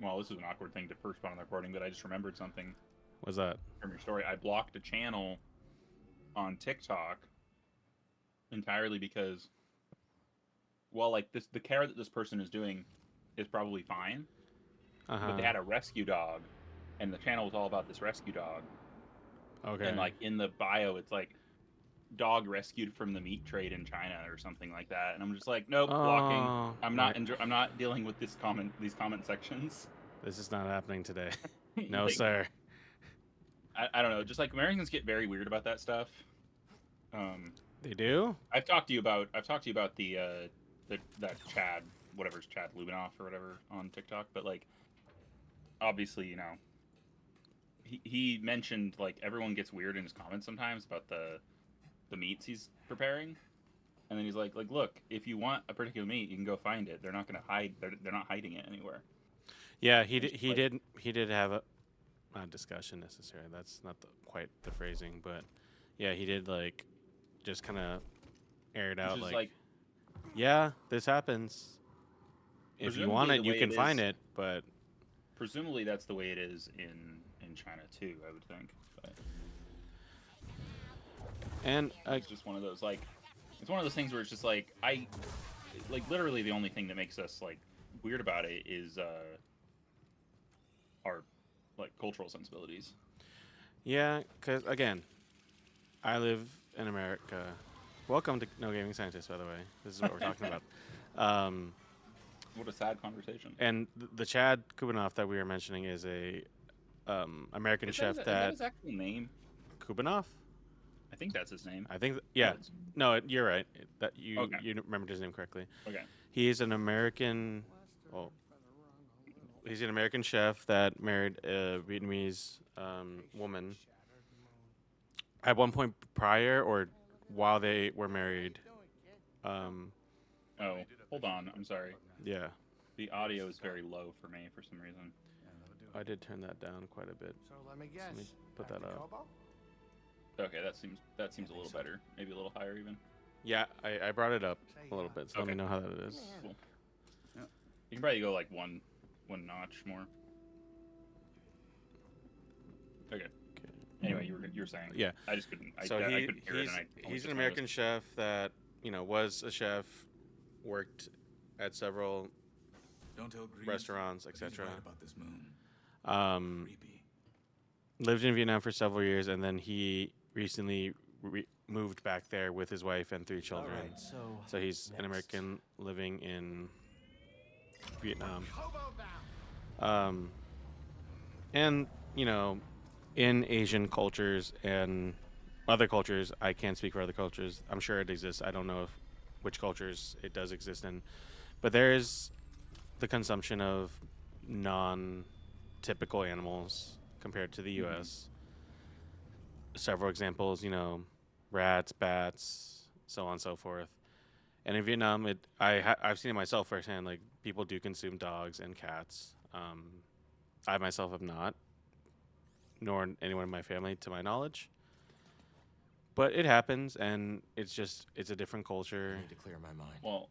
well, this is an awkward thing to first put on the recording, but I just remembered something What's that? from your story. I blocked a channel on TikTok entirely because, well, like the care that this person is doing is probably fine, but they Uh-huh. had a rescue dog, and the channel was all about this rescue dog, and Okay. like in the bio, it's like dog rescued from the meat trade in China or something like that, and I'm just like, nope, blocking. Oh, I'm my. not I'm not dealing with these comment sections. This is not happening today. No, Like sir. I don't know, just like Americans get very weird about that stuff. Um, They do? I've talked to you about the that Chad, whatever's Chad Lubinoff or whatever on TikTok, but like obviously, he mentioned like everyone gets weird in his comments sometimes about the meats he's preparing. And then he's like, look, if you want a particular meat, you can go find it. They're not going to hide. They're not hiding it anywhere. Yeah, And it's just like, he did have a not a discussion necessarily. That's not quite the phrasing, but yeah, he did like just kind of air it it's out just like, like yeah, this happens. If you want presumably it, the you way can it find is. it, but Presumably that's the way it is in China too. I would think. But and it's just one of those like, it's one of those things where it's just like like literally the only thing that makes us like weird about it is our like cultural sensibilities. yeah, cuz again, I live in America. Welcome to No Gaming Scientist, by the way. This is what we're talking about. Um, What a sad conversation. and the Chad Kubanoff that we were mentioning is a American chef Is that that his actual name? Kubanoff. I think that's his name. I think Oh, yeah. it's No, you're right. That okay. you remembered his name correctly. Okay. He is an American. Well, he's an American chef that married a Vietnamese woman. At one point prior or while they were married, um, Oh, hold on. I'm sorry. yeah, The audio is very low for me for some reason. I did turn that down quite a bit. So let me So let me guess. put that up. Koboh? Okay, that seems a little better. Maybe a little higher even. Yeah, I brought it up a little bit, so let me Okay. know how that is. Cool. Yeah. You can probably go like one notch more. Okay. Okay. Anyway, you were saying. Yeah. I just couldn't. So I couldn't hear it, and I only he's just an noticed. American chef that was a chef, worked at several Don't tell Greaves, restaurants, but he's etc. right about this moon. Um, Creepy. lived in Vietnam for several years, and then he recently moved back there with his wife and 3 children. Alright, So he's an next. American living in Vietnam. Koboh bound. Um, and in Asian cultures and other cultures, I can't speak for other cultures. I'm sure it exists. I don't know which cultures it does exist in, but there is the consumption of non-typical animals compared to the U.S. Several examples, rats, bats, so on and so forth. And in Vietnam, I've seen it myself firsthand. Like people do consume dogs and cats. I myself have not, nor anyone in my family, to my knowledge. But it happens, and it's a different culture. I need to clear my mind. Well,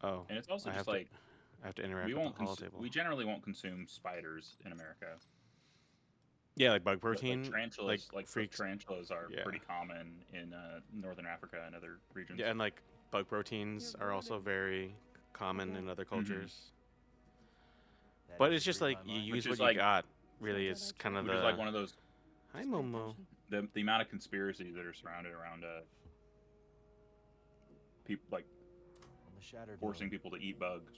Oh, and it's also I just have like I have to interact we with won't the hall table. we generally won't consume spiders in America. Yeah, like bug But, protein. like tarantulas, like freaks. tarantulas are Yeah. pretty common in northern Africa and other regions. Yeah, and like bug proteins are also very common in other cultures. But it's just like you use Which is what you like- got. Really, is kind of Which the is like one of those hi Momo. the amount of conspiracies that are surrounded around people like On the shattered forcing moon, people to eat bugs.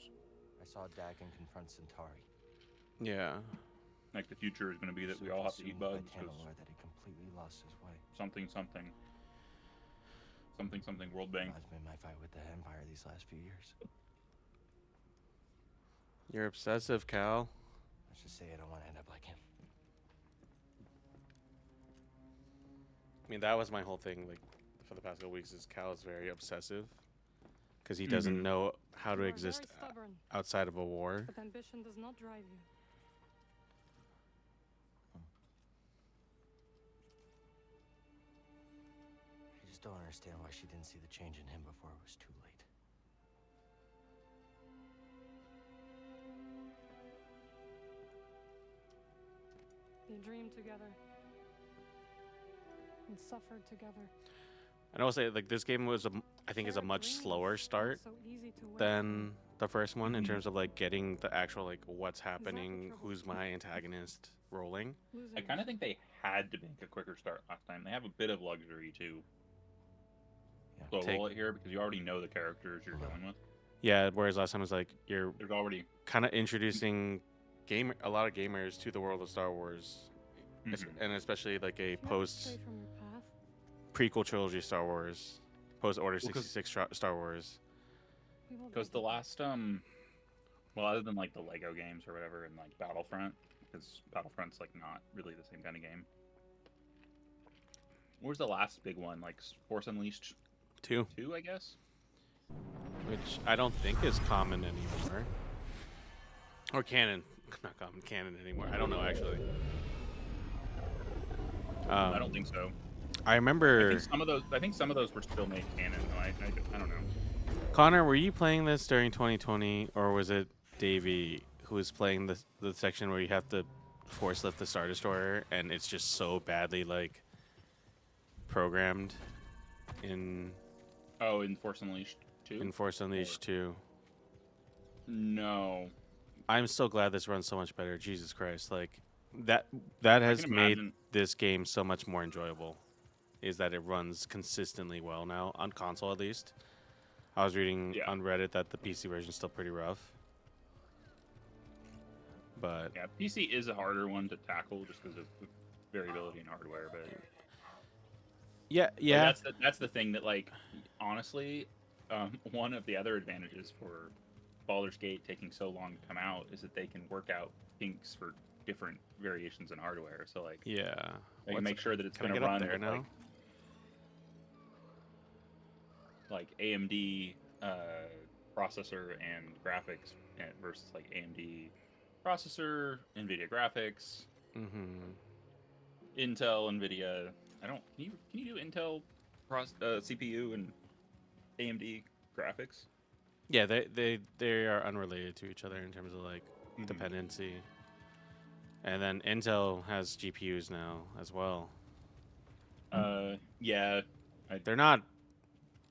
I saw Dagan confront Centauri. Yeah, Like the future is going to be that So we all have to eat consumed by bugs because Tanalor that he completely lost his way. something World Bank. Reminds me of my fight with the Empire these last few years. you're obsessive, Cal. Let's just say I don't want to end up like him. I mean, that was my whole thing. Like for the past couple weeks, is Cal is very obsessive because he doesn't know how to You are exist very stubborn, outside of a war. but ambition does not drive you. I just don't understand why she didn't see the change in him before it was too late. dreamed together and suffered together. And I'll say, like, this game was, I think, is a much slower start So easy to wait than the first one in Mhm. terms of, like, getting the actual, like, what's happening, trouble? who's my antagonist rolling. losing. I kind of think they had to make a quicker start last time. They have a bit of luxury too. So Take- roll it here because you already know the characters you're going with. Yeah, whereas last time it was like, you're There's already kind of introducing a lot of gamers to the world of Star Wars. Mhm. And especially, like, a Do you ever post stray from your path? prequel trilogy Star Wars, post Order Well, 'cause- 66 Star Wars. We will because get the you. last well, other than like the Lego games or whatever, and like Battlefront, because Battlefront's like not really the same kind of game. What was the last big one? Like Force Unleashed 2, 2, I guess. which I don't think is common anymore. Or canon. Not common, canon anymore. I don't know, actually. I don't think so. I I remember... think some of those were still made canon. Though. I don't know. Connor, were you playing this during 2020, or was it Davey who was playing the section where you have to force lift the Star Destroyer, and it's just so badly, like, programmed in Oh, in Force Unleashed 2? Force Unleashed 2? No. I'm so glad this runs so much better. Jesus Christ, like that has can made imagine. this game so much more enjoyable. Is that it runs consistently well now on console, at least. I was reading Yeah. on Reddit that the PC version is still pretty rough, but Yeah, PC is a harder one to tackle just because of the variability in hardware, but yeah, that's the thing that, like, honestly, one of the other advantages for Baldur's Gate taking so long to come out is that they can work out kinks for different variations in hardware. So like yeah. they can make sure that it's Can I going to get up run there with, now? like AMD processor and graphics versus like AMD processor, NVIDIA graphics, Mm-hmm. Intel, NVIDIA. Can you do Intel CPU and AMD graphics? Yeah, they are unrelated to each other in terms of, like, Mhm. dependency. And then Intel has GPUs now as well. Yeah. They're not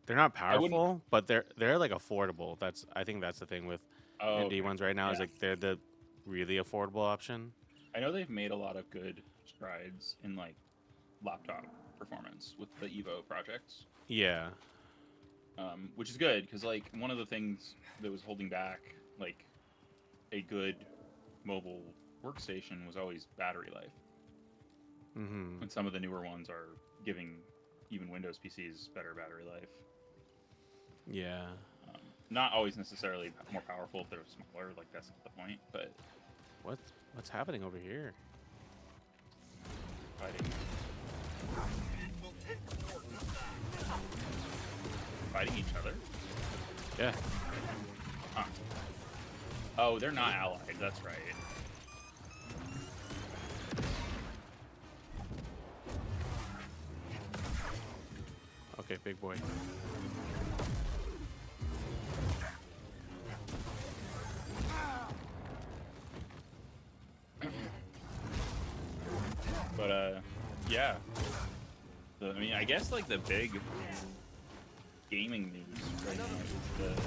wouldn't- powerful, but they're like affordable. I think that's the thing with Oh, AMD okay. ones right now is Yeah. like they're the really affordable option. I know they've made a lot of good strides in like laptop performance with the Evo projects, Yeah. which is good because like one of the things that was holding back like a good mobile workstation was always battery life, Mm-hmm. and some of the newer ones are giving even Windows PCs better battery life. Yeah. Not always necessarily more powerful if they're smaller, like that's not the point, but What's happening over here? fighting each other. Yeah. Huh. Oh, they're not allied. That's right. Okay, big boy. But yeah. So, I mean, I guess like the big gaming news right now is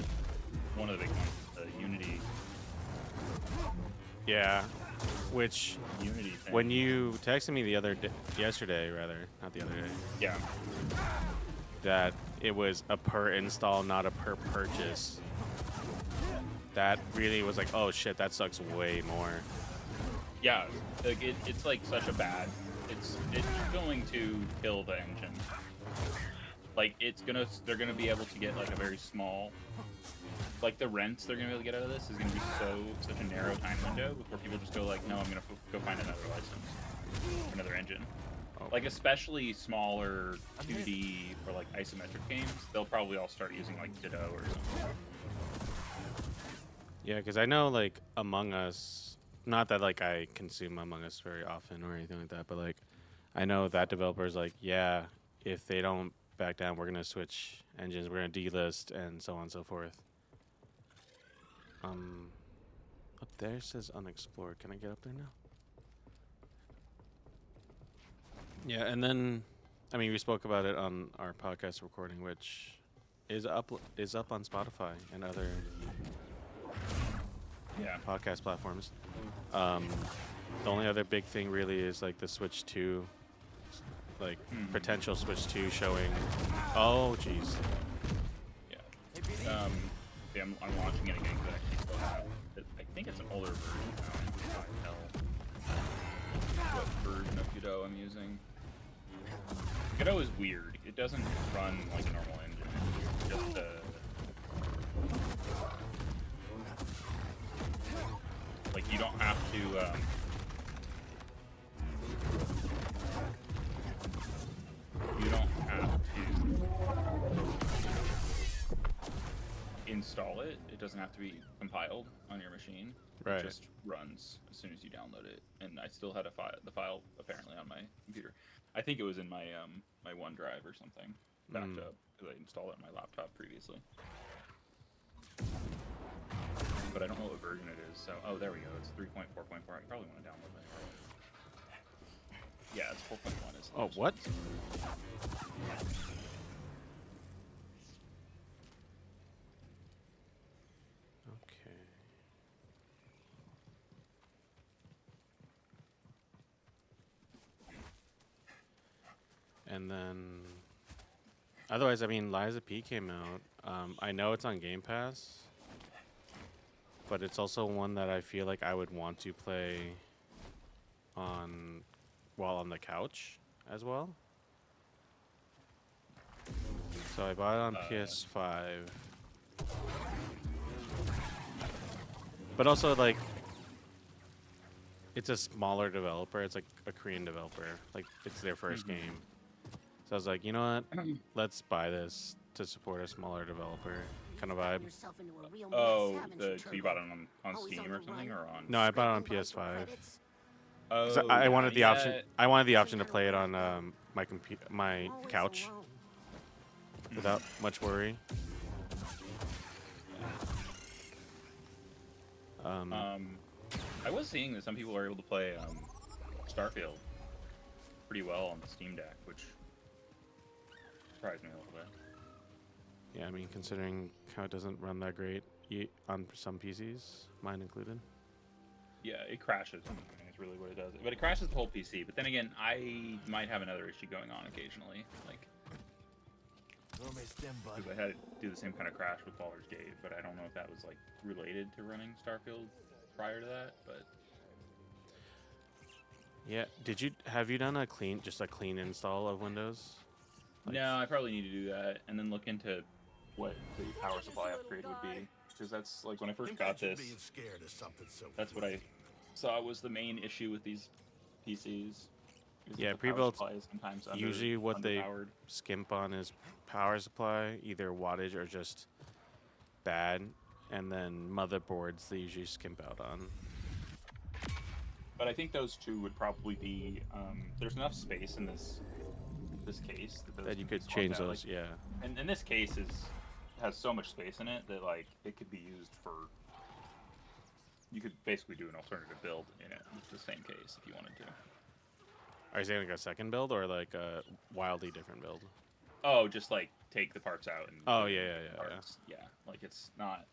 one of the big ones, the Unity Yeah. Which thing. when you texted me yesterday, not the other day, Yeah. that it was a per install, not a per purchase. That really was like, oh shit, that sucks way more. Yeah, like it's like such a bad. It's going to kill the engine. Like they're gonna be able to get like a very small, like the rents they're gonna be able to get out of this is gonna be such a narrow time window before people just go like, no, I'm gonna go find another license, another engine. Oh. Like especially smaller 2D or like isometric games, they'll probably all start using like Ditto or something. Yeah, because I know, like, Among Us, not that, like, I consume Among Us very often or anything like that, but, like, I know that developer's like, yeah, if they don't back down, we're going to switch engines, we're going to delist, and so on and so forth. Up there says unexplored. Can I get up there now? Yeah, and then, I mean, we spoke about it on our podcast recording, which is up on Spotify and other Yeah. podcast platforms. The only other big thing really is like the Switch 2, like potential Switch 2 showing. Oh, jeez. Yeah. Yeah, I'm watching it again because I actually still have it. I think it's an older version now. I can't tell what version of Godot I'm using. Godot is weird. It doesn't run like a normal engine. It's just like you don't have to install it. It doesn't have to be compiled on your machine. Right. It just runs as soon as you download it. And I still had the file apparently on my computer. I think it was in my my OneDrive or something backed up because I installed it on my laptop previously. But I don't know what version it is. So there we go. It's 3.4.4. I probably want to download that. Yeah, it's 4.1. Is the Oh, most what? recent. Okay. And then, otherwise, I mean, Liza P came out. I know it's on Game Pass, but it's also one that I feel like I would want to play while on the couch as well. So I bought it on PS5. But also, like, it's a smaller developer. It's like a Korean developer. Like, it's their 1st game. So I was like, you know what? Let's buy this to support a smaller developer kind of vibe. Oh, so you bought it on Steam or something, or on? No, I bought it on PS5. Oh, 'Cause I wanted the option. yeah. I wanted the option to play it on my couch without much worry. I was seeing that some people are able to play Starfield pretty well on the Steam Deck, which surprised me a little bit. Yeah, I mean, considering how it doesn't run that great on some PCs, mine included. Yeah, it crashes. I mean, it's really what it does. But it crashes the whole PC. But then again, I might have another issue going on occasionally, like because I had to do the same kind of crash with Baldur's Gate, but I don't know if that was like related to running Starfield prior to that. But Yeah, have you done just a clean install of Windows? Like, no, I probably need to do that and then look into what the power supply upgrade would be, because that's like when I first got this. That's what I saw was the main issue with these PCs. is that Yeah, the power pre-built. supply is sometimes Usually, what they underpowered. skimp on is power supply, either wattage or just bad, and then motherboards they usually skimp out on. But I think those two would probably be. There's enough space in this case that, those That you can be could swapped change out. those, Like, yeah. and this case has so much space in it that like it could be used for. You could basically do an alternative build in it with the same case if you wanted to. Are you saying like a second build or like a wildly different build? Oh, just like take the parts out and. Oh, put yeah, in yeah, the yeah, parts. Yeah, like it's not.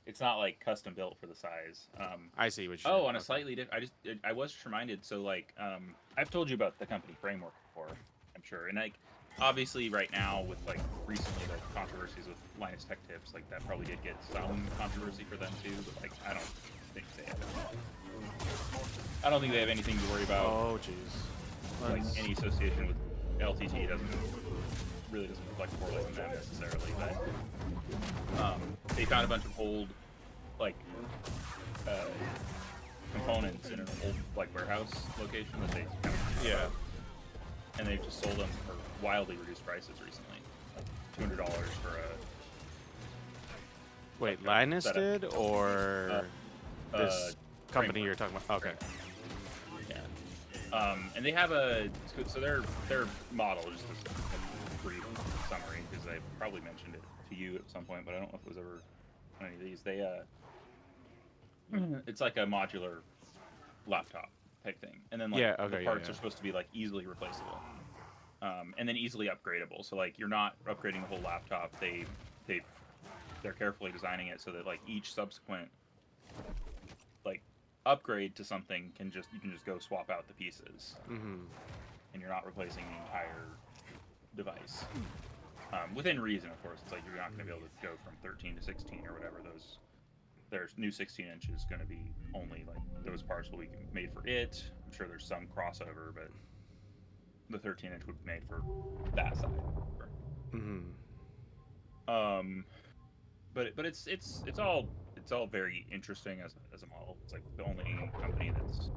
It's not like custom built for the size. I see what you're Oh, saying. on a Okay. slightly different. I was just reminded. So like, I've told you about the company Framework before, I'm sure, and like, obviously right now with like recently the controversies with Linus Tech Tips, like that probably did get some controversy for them too. But like, I don't think they have anything to worry about. Oh, jeez. Like any association with LTT doesn't reflect poorly on them necessarily, but they found a bunch of old like components in an old like warehouse location that they kind of and they've just sold them for wildly reduced prices recently, like $200 for a. Wait, like, Linus setup. did or this company Framework. you're talking about? Okay. Yeah. And they have so their model, just a brief summary, because I probably mentioned it to you at some point, but I don't know if it was ever on any of these. They it's like a modular laptop type thing, and then like Yeah, the okay, parts yeah. are supposed to be like easily replaceable, and then easily upgradable. So like you're not upgrading the whole laptop. They're carefully designing it so that like each subsequent like upgrade to something you can just go swap out the pieces, Mm-hmm. and you're not replacing the entire device. Within reason, of course. It's like you're not going to be able to go from 13 to 16 or whatever. There's new 16-inch is going to be only like those parts will be made for it. I'm sure there's some crossover, but the 13-inch would be made for that side. Mm-hmm. But it's all very interesting as a model. It's like the only company that's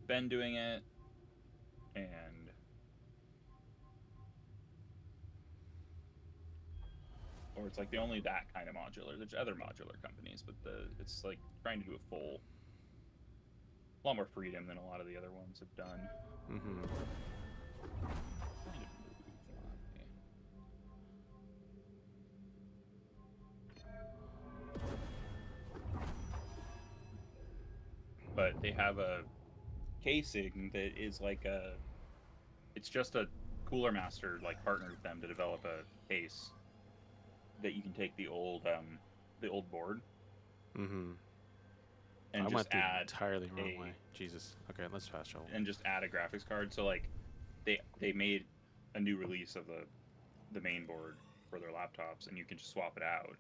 been doing it, and or it's like the only that kind of modular. There's other modular companies, but it's like trying to do a lot more freedom than a lot of the other ones have done. Mm-hmm. But they have a casing that is like it's just a Cooler Master like partnered with them to develop a case that you can take the old board Mm-hmm. and I just went the add entirely wrong way. Jesus. Okay, let's fast travel. and just add a graphics card. So like they made a new release of the main board for their laptops, and you can just swap it out.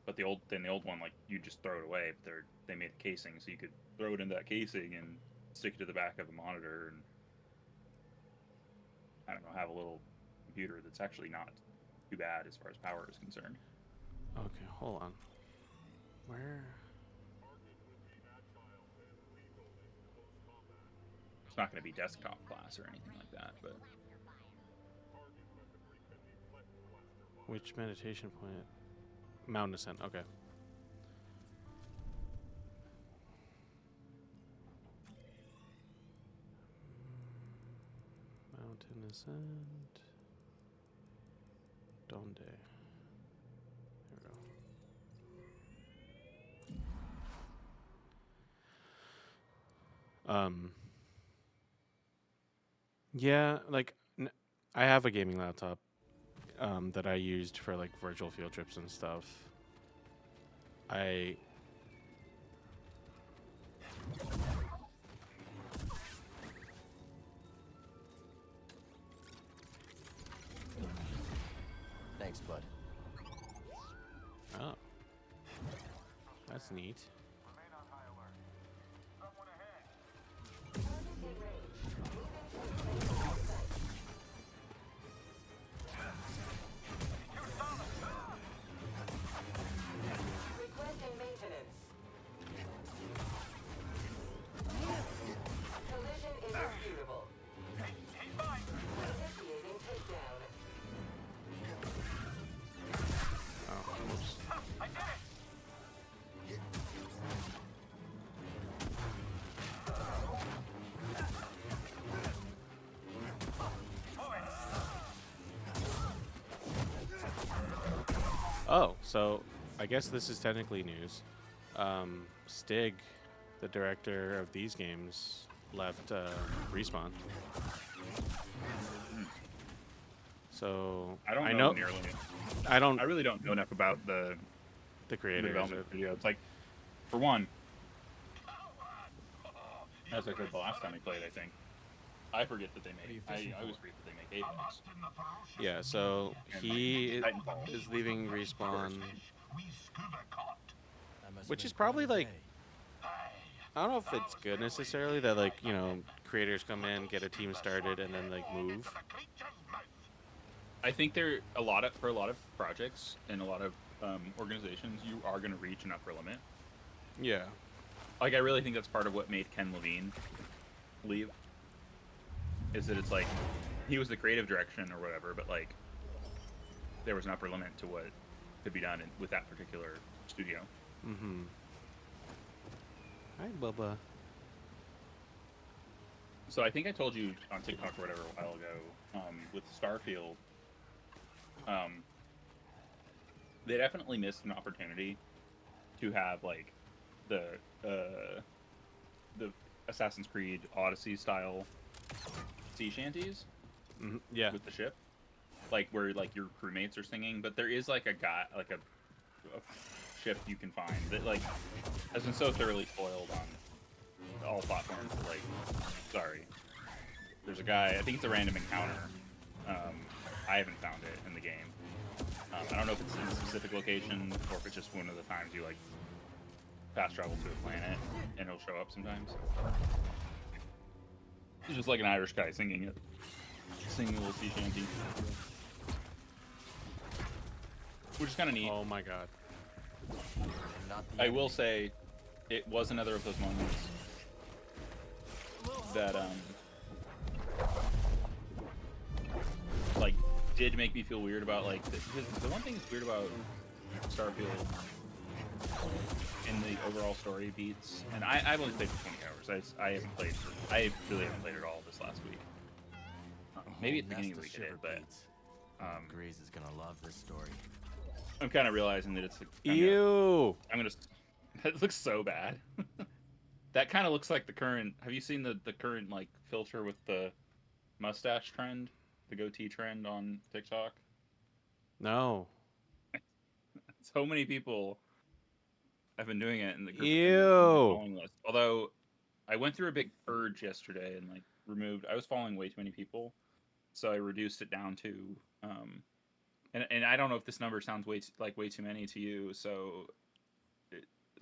But the old one, like you just throw it away. But they made a casing, so you could throw it into that casing and stick it to the back of a monitor, and I don't know, have a little computer that's actually not too bad as far as power is concerned. Okay, hold on. Where? It's not going to be desktop class or anything like that, but Which meditation point? Mountain Ascent. Okay. Mountain Ascent. Donde? There we go. Yeah, like I have a gaming laptop that I used for like virtual field trips and stuff. Thanks, bud. Oh, that's neat. Requesting maintenance. Collision indisputable. Initiating takedown. Oh, oops. Oh, so I guess this is technically news. Stig, the director of these games, left Respawn. So I don't I know know nearly. I I really don't know enough about the creators. development video. It's like, for one, as I said the last time we played, I think I forget that they make. I always forget that they make Apex. Yeah, so he Titanfall. is leaving Respawn, That must have which been is probably quite a like, day. I don't know if it's good necessarily that like, you know, creators come in, get a team started, and then like move. I think for a lot of projects and a lot of organizations, you are going to reach an upper limit. Yeah. Like, I really think that's part of what made Ken Levine leave. Is that it's like he was the creative direction or whatever, but like there was an upper limit to what could be done with that particular studio. Mm-hmm. Hi, Bubba. So I think I told you on TikTok or whatever a while ago, with Starfield, they definitely missed an opportunity to have like the the Assassin's Creed Odyssey style sea shanties Yeah. with the ship, like where like your crewmates are singing. But there is like a guy, like a ship you can find that like has been so thoroughly spoiled on all platforms. That, like, sorry, there's a guy. I think it's a random encounter. I haven't found it in the game. I don't know if it's in a specific location or if it's just one of the times you like fast travel to a planet and it'll show up sometimes. It's just like an Irish guy singing it, singing a little sea shanty, which is kind of neat. Oh my god. Not the I will say, it was another of those moments that like did make me feel weird about like the one thing that's weird about Starfield in the overall story beats, and I've only played for 20 hours. I really haven't played at all this last week. Maybe at the beginning of the week I did, but Grease is gonna love this story. I'm kind of realizing that it's Ew. I'm gonna. That looks so bad. That kind of looks like the current. Have you seen the current like filter with the mustache trend, the goatee trend on TikTok? No. So many people have been doing it in the group Ew. following list. Although I went through a big purge yesterday and like removed. I was following way too many people, so I reduced it down to. And I don't know if this number sounds way too many to you. So.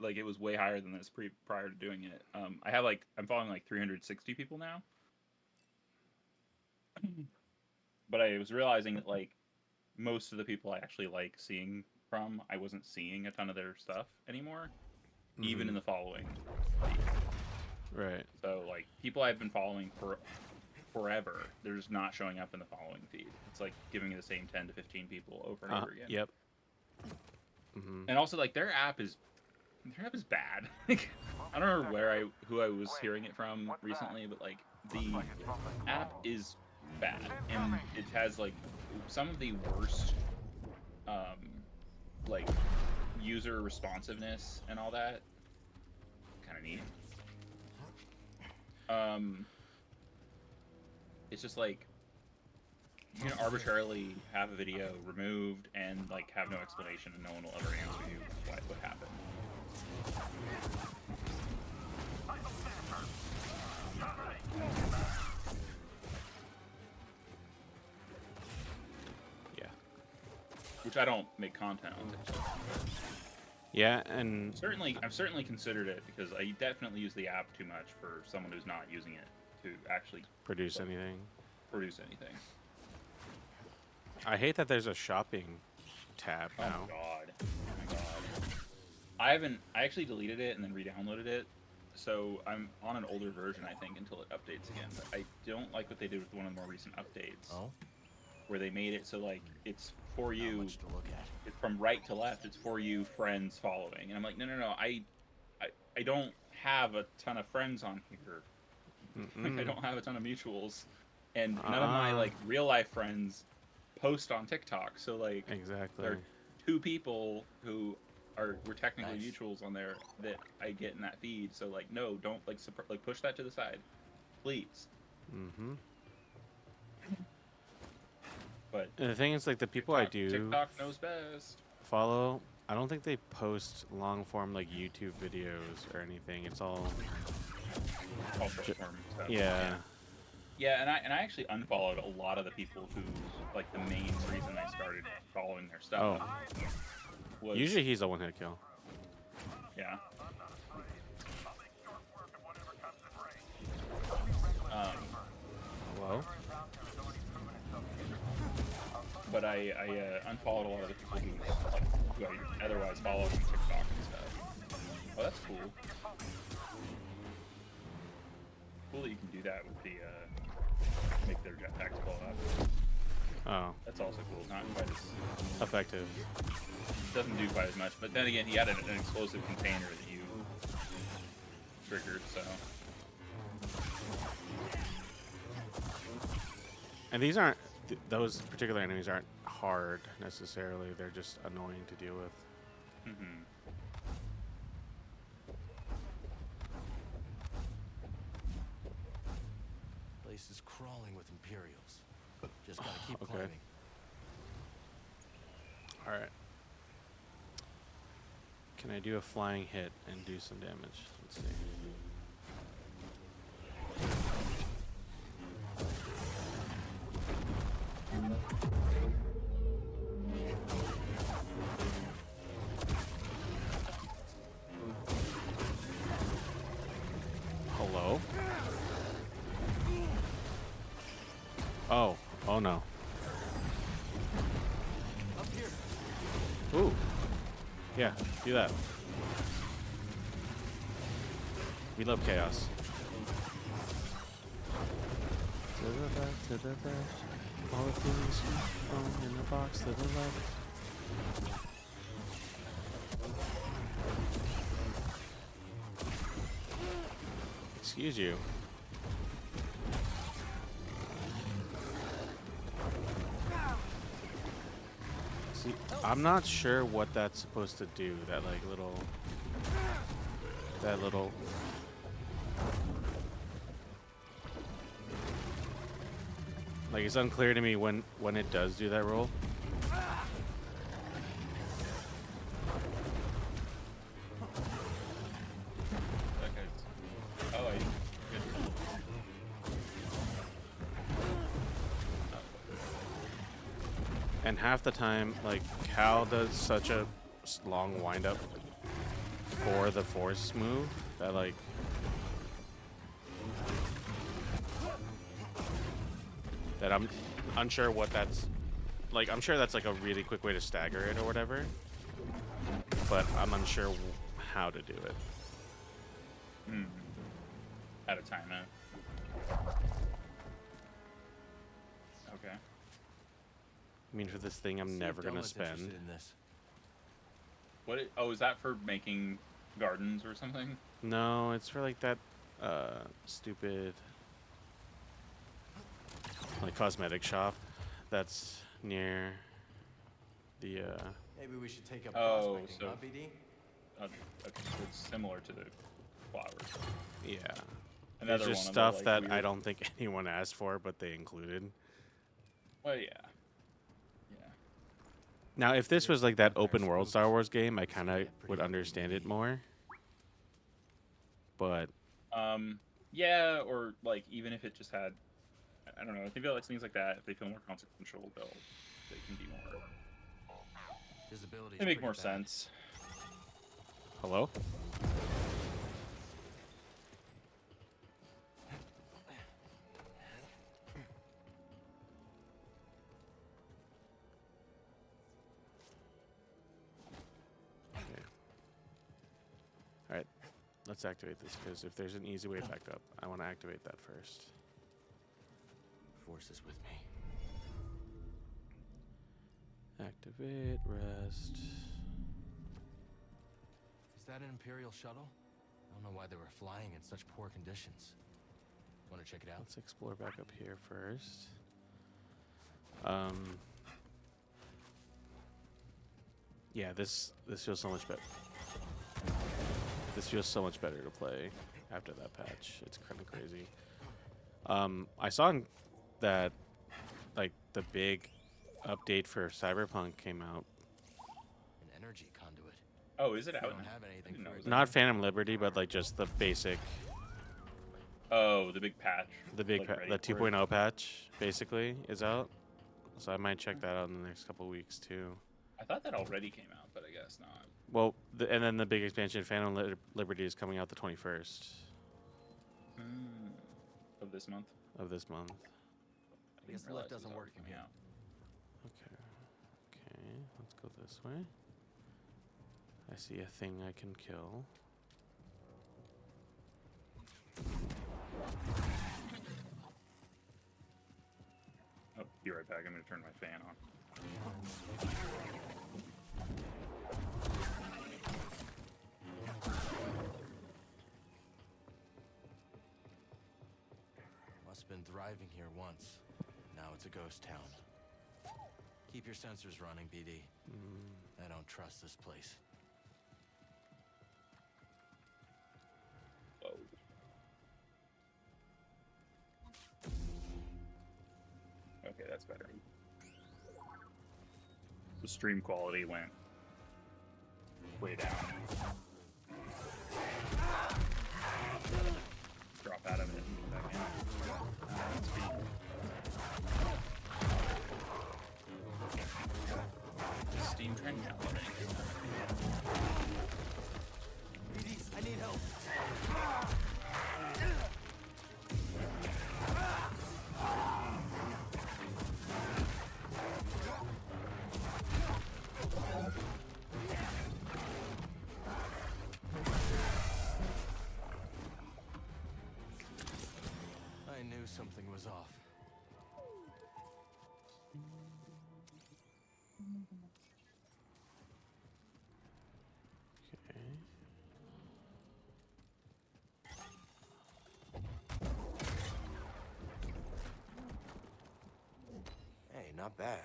It was way higher than this prior to doing it. I'm following like 360 people now. But I was realizing that like most of the people I actually like seeing from, I wasn't seeing a ton of their stuff anymore, even in the following. Right. So like people I've been following for forever, they're just not showing up in the following feed. It's like giving me the same 10 to 15 people over and over again. Yep. And also like their app is bad. Like, I don't remember who I was hearing it from recently, but like the app is bad, and it has like some of the worst like user responsiveness and all that. Kind of neat. It's just like you can arbitrarily have a video removed and like have no explanation, and no one will ever answer you what happened. Yeah. Which I don't make content on TikTok. Yeah, and I've certainly considered it because I definitely use the app too much for someone who's not using it to actually produce anything. produce anything. I hate that there's a shopping tab Oh now. my god. Oh my god. I actually deleted it and then re-downloaded it. So I'm on an older version, I think, until it updates again. But I don't like what they did with one of the more recent updates. Oh, Where they made it so like it's for not you. much to look at. It's from right to left. It's for you, friends following. And I'm like, no. I don't have a ton of friends on here. Like, I don't have a ton of mutuals, and none of my like real life friends post on TikTok. So like, Exactly. there are 2 people who were technically Nice. mutuals on there that I get in that feed. So like, no, don't like push that to the side, please. Mm-hmm. But And the thing is, like, the people I do TikTok knows best. follow, I don't think they post long form like YouTube videos or anything. It's all All short form stuff. yeah. Yeah, and I actually unfollowed a lot of the people who like the main reason I started following their stuff. Was, Usually he's a one-hit kill. yeah. Hello? But I unfollowed a lot of the people who I otherwise followed on TikTok and stuff. Oh, that's cool. Cool that you can do that with the make their jetpacks blow up. Oh, That's also cool. Not quite as effective. doesn't do quite as much, but then again, he added an explosive container that you triggered, so. And these aren't those particular enemies aren't hard necessarily. They're just annoying to deal with. Just gotta keep Okay. climbing. All right. Can I do a flying hit and do some damage? Let's see. Hello? Oh. Oh no. Up here. Ooh. Yeah, do that. We love chaos. To the left, to the left. All the things you own in the box to the left. Excuse you. See, I'm not sure what that's supposed to do. That like little. That little. Like it's unclear to me when it does do that roll. That guy's. Oh, And half the time, like Cal does such a long windup for the force move that like. That I'm unsure what that's like. I'm sure that's like a really quick way to stagger it or whatever, but I'm unsure how to do it. Out of time now. Okay. I mean, for this thing, I'm See if never gonna Dolan's spend. interested in this. What? Oh, is that for making gardens or something? No, it's for like that stupid like cosmetic shop that's near the Maybe we should take up Oh, prospecting, so- huh, BD? Okay, so it's similar to the flowers. yeah. Another It's just one of the, stuff like, that I weird- don't think anyone asked for, but they included. Well, yeah. Yeah. Now, if this was like that Empire open world Star spooks. Wars game, I It's kind gonna of get pretty would ugly, understand it BD. more. But Yeah, or like even if it just had, I don't know. If they feel like things like that, if they feel more consequential, they can be more. Visibility's They make pretty more bad. sense. hello? Okay. All right. Let's activate this because if there's an easy way back up, I want to activate that first. Force is with me. Activate, rest. Is that an Imperial shuttle? I don't know why they were flying in such poor conditions. Want to check it out? Let's explore back up here first. Yeah, this feels so much better. This feels so much better to play after that patch. It's kind of crazy. I saw that like the big update for Cyberpunk came out. An energy conduit. Oh, is it We out don't now? have I anything didn't know for it was it. Not Phantom Liberty, but like just the basic, Oh, the big patch. the big, Like, ready the for it? 2.0 patch basically is out. So I might check that out in the next couple weeks too. I thought that already came out, but I guess not. Well, and then the big expansion, Phantom Liberty, is coming out the 21st Of this month. of this month. I Guess didn't the lift realize it was doesn't already work from coming here. out. Okay. Okay, let's go this way. I see a thing I can kill. Oh, be right back. I'm gonna turn my fan on. Must have been thriving here once. Now it's a ghost town. Keep your sensors running, BD. I don't trust this place. Whoa. Okay, that's better. The stream quality went way down. Drop out of it and come back in. That's speed. Steam trying to download anything. BD, I need help. I knew something was off. Okay. Hey, not bad.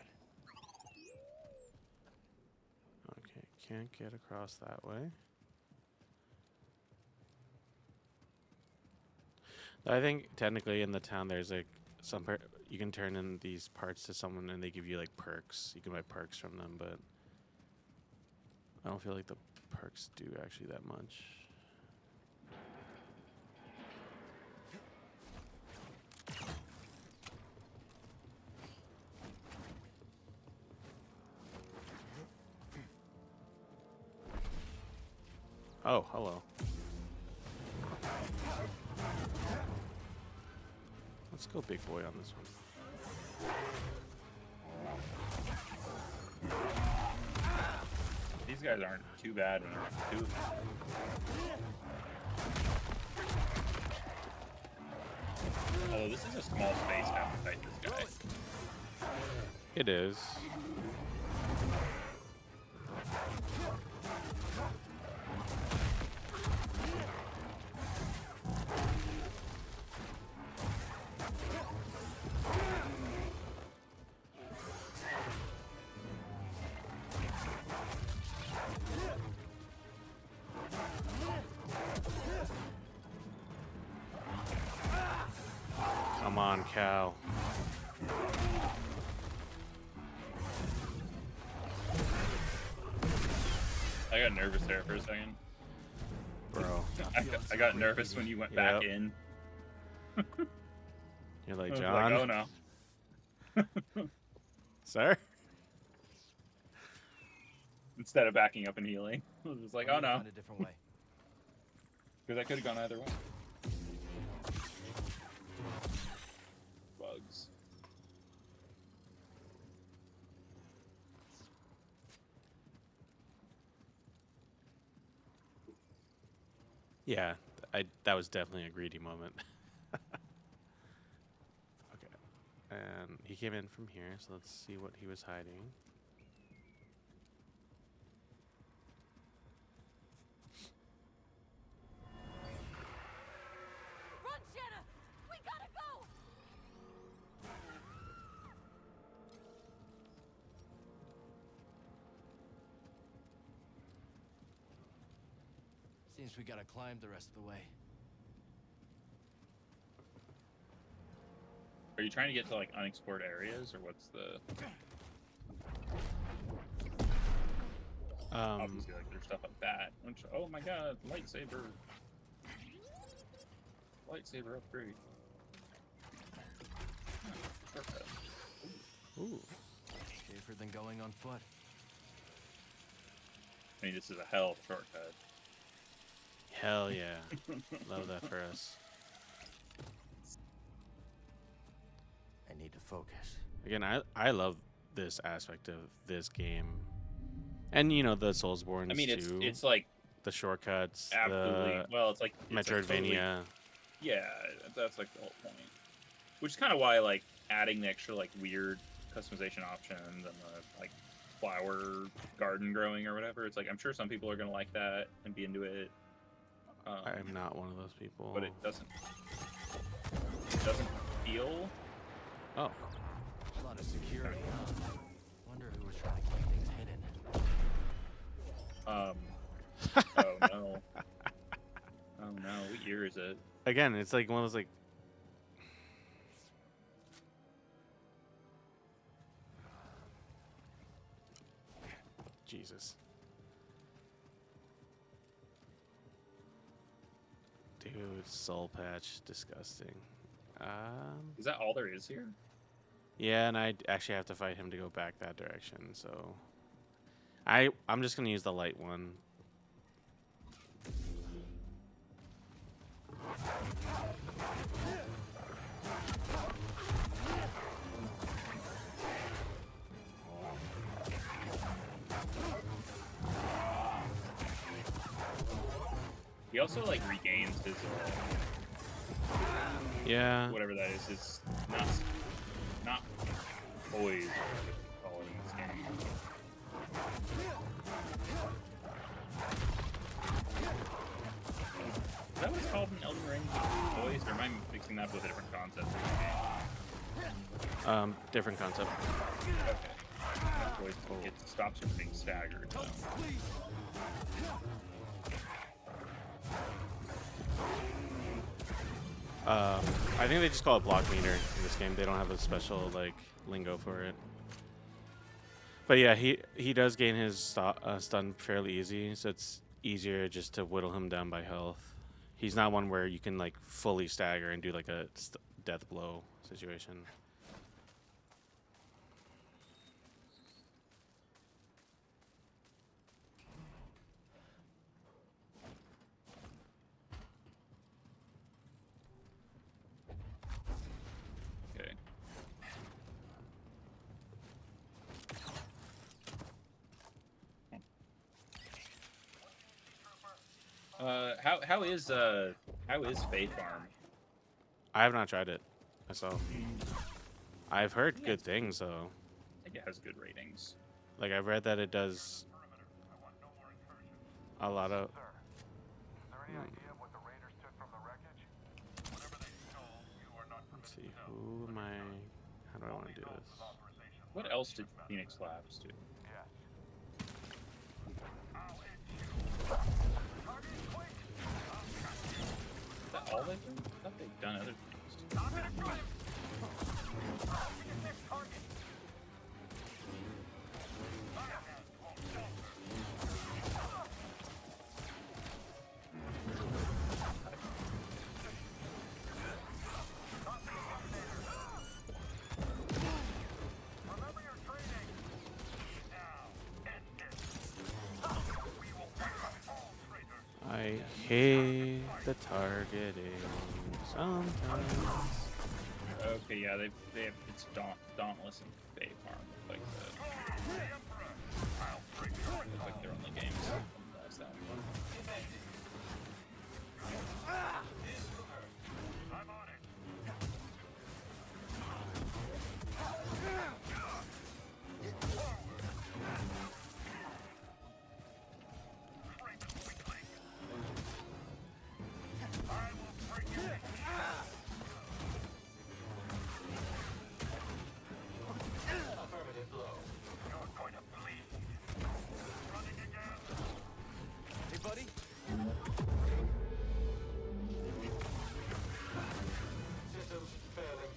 Okay, can't get across that way. I think technically in the town there's like you can turn in these parts to someone and they give you like perks. You can buy perks from them, but I don't feel like the perks do actually that much. Oh, hello. Let's go big boy on this one. These guys aren't too bad when they're two of them. Although this is a small space to have to fight this guy. It is. Come on, cow. I got nervous there for a second. Bro. I got nervous when you went back in. You're like, I was John? like, oh no. Sir? Instead of backing up and healing. I was just like, oh no. Find a different way. Because I could have gone either way. Bugs. Yeah, that was definitely a greedy moment. Okay. And he came in from here, so let's see what he was hiding. Run, Shanna! We gotta go! Seems we gotta climb the rest of the way. Are you trying to get to like unexplored areas, or what's the? Obviously, like there's stuff like that. Which, oh my god, lightsaber! Lightsaber upgrade. Shortcut. Ooh. Safer than going on foot. I mean, this is a hell of a shortcut. Hell yeah. Love that for us. I need to focus. Again, I love this aspect of this game. And, you know, the Soulsborne I mean, too. it's like the shortcuts, absolutely well. It's like Metroidvania. Yeah, that's like the whole point. Which is kind of why like adding the extra like weird customization options and the like flower garden growing or whatever. It's like I'm sure some people are gonna like that and be into it. I am not one of those people. But it doesn't feel. Oh. A lot of security, huh? Wonder who was trying to keep things hidden. Oh no. Oh no, what year is it? Again, it's like one of those like Jesus. Dude, soul patch, disgusting. Is that all there is here? Yeah, and I actually have to fight him to go back that direction, so I'm just gonna use the light one. He also like regains his Yeah. whatever that is. His not poise, whatever they call it in this game. Is that what it's called in Elden Ring? Poise, or am I mixing that up with a different concept? Different concept. Okay. Poise stops you from being staggered. So. I think they just call it block meter in this game. They don't have a special like lingo for it. But yeah, he does gain his stun fairly easy, so it's easier just to whittle him down by health. He's not one where you can like fully stagger and do like a death blow situation. Okay. How is Fae Farm? I have not tried it myself. I've heard good things though. I think it has good ratings. Like I've read that it does a lot of. Let's see, who am I? How do I want to do this? What else did Phoenix Labs do? Is that all they've done? I thought they've done other things. I hate the targeting sometimes. Okay, yeah, they have it's Dauntless and Fae Farm like looks like their only games. That's that one. Affirmative blow. Hey, buddy. Systems failing.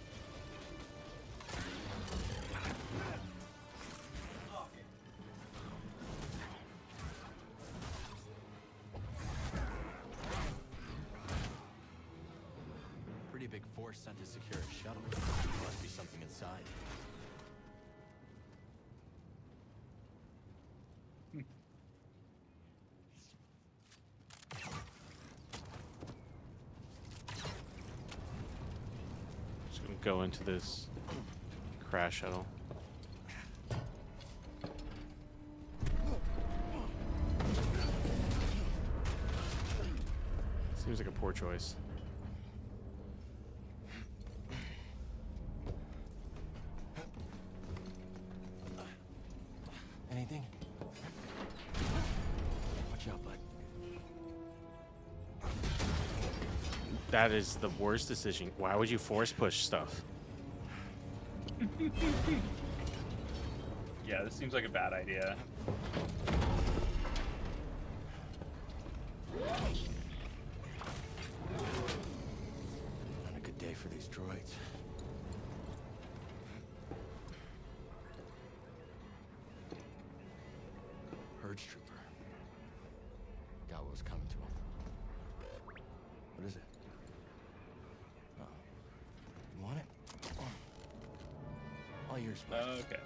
Pretty big force sent to secure a shuttle. Must be something inside. Just gonna go into this crash shuttle. Seems like a poor choice. Anything? Watch out, bud. That is the worst decision. Why would you force push stuff? Yeah, this seems like a bad idea. Not a good day for these droids. merge trooper. Got what was coming to him. What is it? Uh-oh. You want it? All yours, bud. Okay.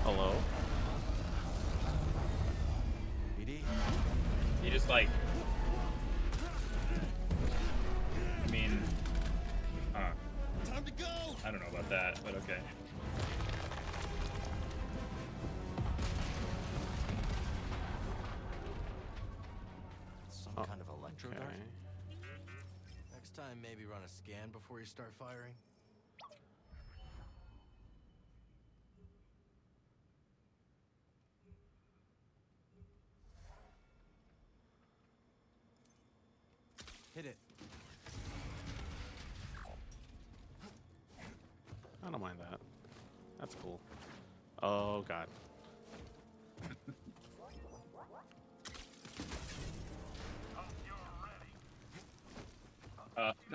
Hello? BD? He just like. I mean, Time to go! I don't know about that, but okay. Some Oh, kind of electro dart? Okay. Next time, maybe run a scan before you start firing. Hit it. I don't mind that. That's cool. Oh, God.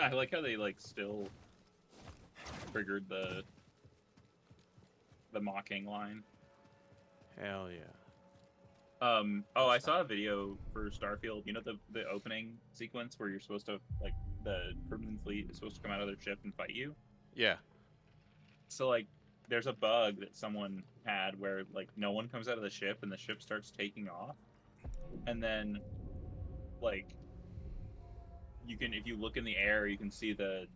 I like how they like still triggered the mocking line. Hell yeah. Oh, I saw a video for Starfield. You know the opening sequence where you're supposed to like the Crimson Fleet is supposed to come out of their ship and fight you. Yeah. So like, there's a bug that someone had where like no one comes out of the ship and the ship starts taking off, and then like you can, if you look in the air, you can see the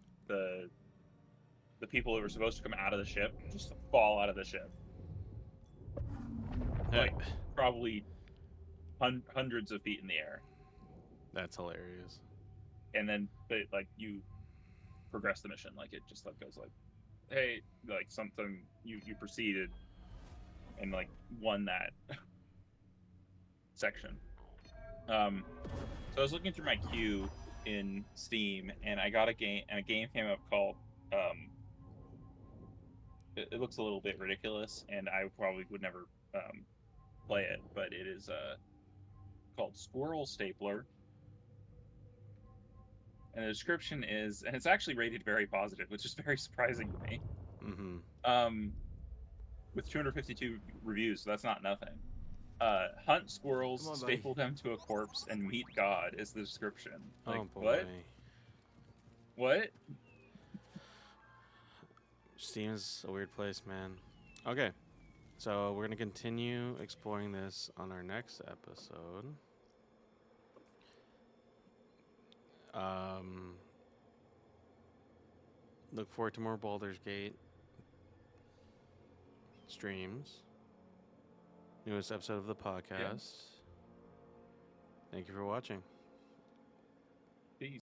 people that were supposed to come out of the ship just fall out of the ship. Like probably hundreds of feet in the air. That's hilarious. And then they, like, you progress the mission, like it just like goes like, hey, like something you proceeded and like won that section. So I was looking through my queue in Steam and I got a game came up called it looks a little bit ridiculous and I probably would never play it, but it is called Squirrel Stapler. And the description is, and it's actually rated very positive, which is very surprising to me. Mm-hmm. With 252 reviews, so that's not nothing. Hunt squirrels, Come on, buddy. staple them to a corpse, and meet God is the description. Like, Oh, boy. What? Steam's a weird place, man. Okay. So we're going to continue exploring this on our next episode. Look forward to more Baldur's Gate streams. Newest episode of the podcast. Yeah. Thank you for watching.